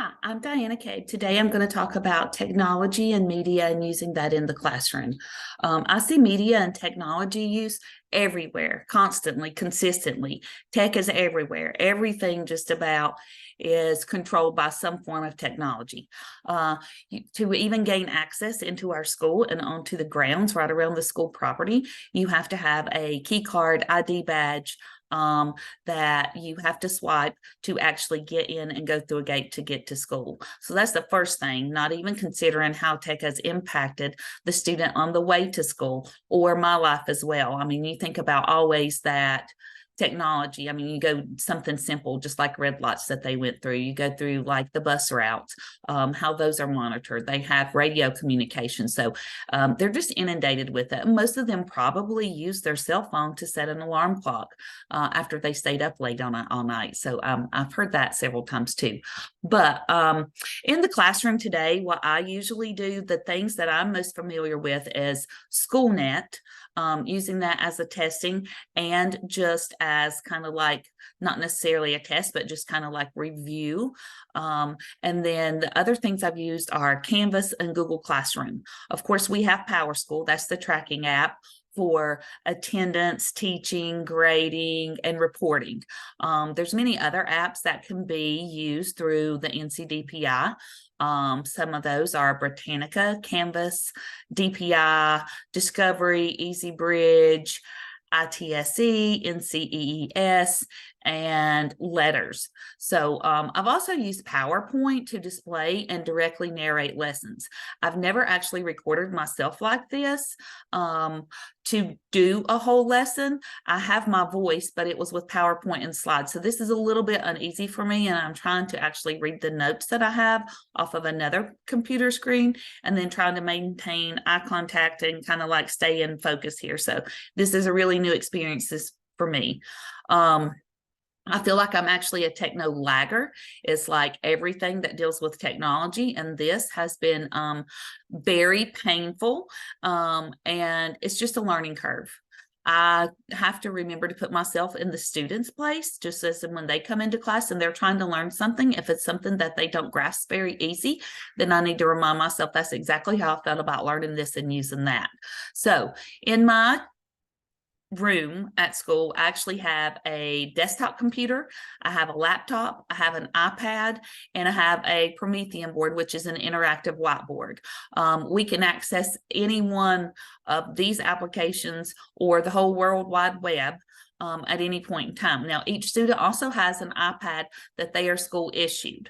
Hi, I'm Diana Kay. Today I'm going to talk about technology and media and using that in the classroom. I see media and technology use everywhere, constantly, consistently. Tech is everywhere. Everything just about is controlled by some form of technology. To even gain access into our school and onto the grounds right around the school property, you have to have a key card ID badge that you have to swipe to actually get in and go through a gate to get to school. So that's the first thing, not even considering how tech has impacted the student on the way to school or my life as well. I mean, you think about always that technology. I mean, you go something simple, just like red lights that they went through. You go through like the bus routes, how those are monitored. They have radio communication. So they're just inundated with it. Most of them probably use their cell phone to set an alarm clock after they stayed up late all night. So I've heard that several times too. But in the classroom today, what I usually do, the things that I'm most familiar with is SchoolNet, using that as a testing and just as kind of like not necessarily a test, but just kind of like review. And then the other things I've used are Canvas and Google Classroom. Of course, we have PowerSchool, that's the tracking app for attendance, teaching, grading, and reporting. There's many other apps that can be used through the NCDPI. Some of those are Britannica, Canvas, DPI, Discovery, EasyBridge, ITSE, NCEES, and letters. So I've also used PowerPoint to display and directly narrate lessons. I've never actually recorded myself like this to do a whole lesson. I have my voice, but it was with PowerPoint and slides. So this is a little bit uneasy for me, and I'm trying to actually read the notes that I have off of another computer screen and then trying to maintain eye contact and kind of like stay in focus here. So this is a really new experience for me. I feel like I'm actually a techno lagger. It's like everything that deals with technology, and this has been very painful, and it's just a learning curve. I have to remember to put myself in the student's place, just as when they come into class and they're trying to learn something. If it's something that they don't grasp very easy, then I need to remind myself that's exactly how I felt about learning this and using that. So in my room at school, I actually have a desktop computer, I have a laptop, I have an iPad, and I have a Promethean board, which is an interactive whiteboard. We can access any one of these applications or the whole World Wide Web at any point in time. Now, each student also has an iPad that they are school issued.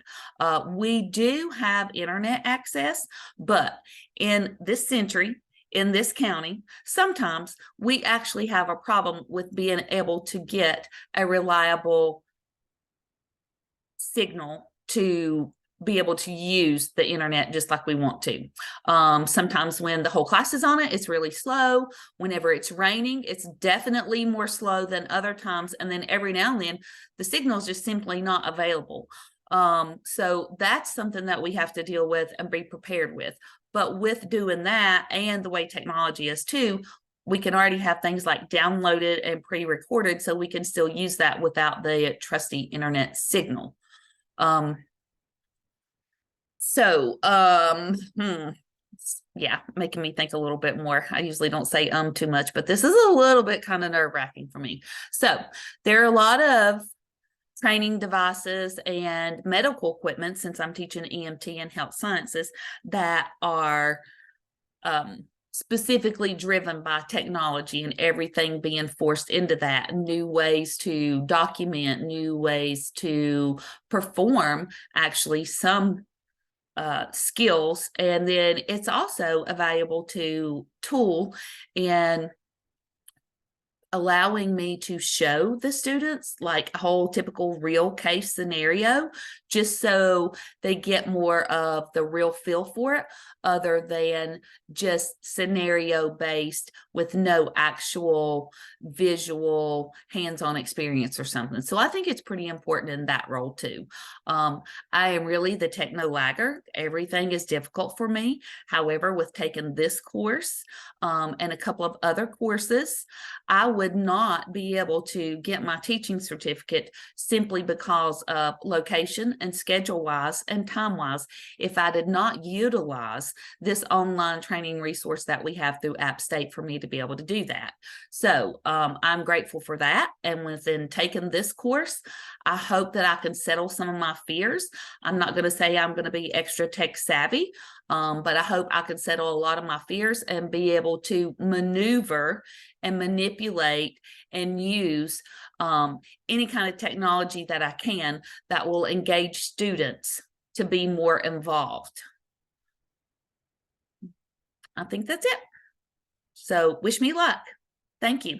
We do have internet access, but in this century, in this county, sometimes we actually have a problem with being able to get a reliable signal to be able to use the internet just like we want to. Sometimes when the whole class is on it, it's really slow. Whenever it's raining, it's definitely more slow than other times. And then every now and then, the signal is just simply not available. So that's something that we have to deal with and be prepared with. But with doing that and the way technology is too, we can already have things like downloaded and pre-recorded, so we can still use that without the trusty internet signal. Yeah, making me think a little bit more. I usually don't say too much, but this is a little bit kind of nerve-wracking for me. So there are a lot of training devices and medical equipment, since I'm teaching EMT and health sciences, that are specifically driven by technology and everything being forced into that. New ways to document, new ways to perform actually some skills. And then it's also a valuable tool in allowing me to show the students like a whole typical real case scenario, just so they get more of the real feel for it, other than just scenario based with no actual visual hands-on experience or something. So I think it's pretty important in that role too. I am really the techno lagger. Everything is difficult for me. However, with taking this course and a couple of other courses, I would not be able to get my teaching certificate simply because of location and schedule wise and time wise if I did not utilize this online training resource that we have through App State for me to be able to do that. So I'm grateful for that. And within taking this course, I hope that I can settle some of my fears. I'm not going to say I'm going to be extra tech savvy, but I hope I can settle a lot of my fears and be able to maneuver and manipulate and use any kind of technology that I can that will engage students to be more involved. I think that's it. So wish me luck. Thank you.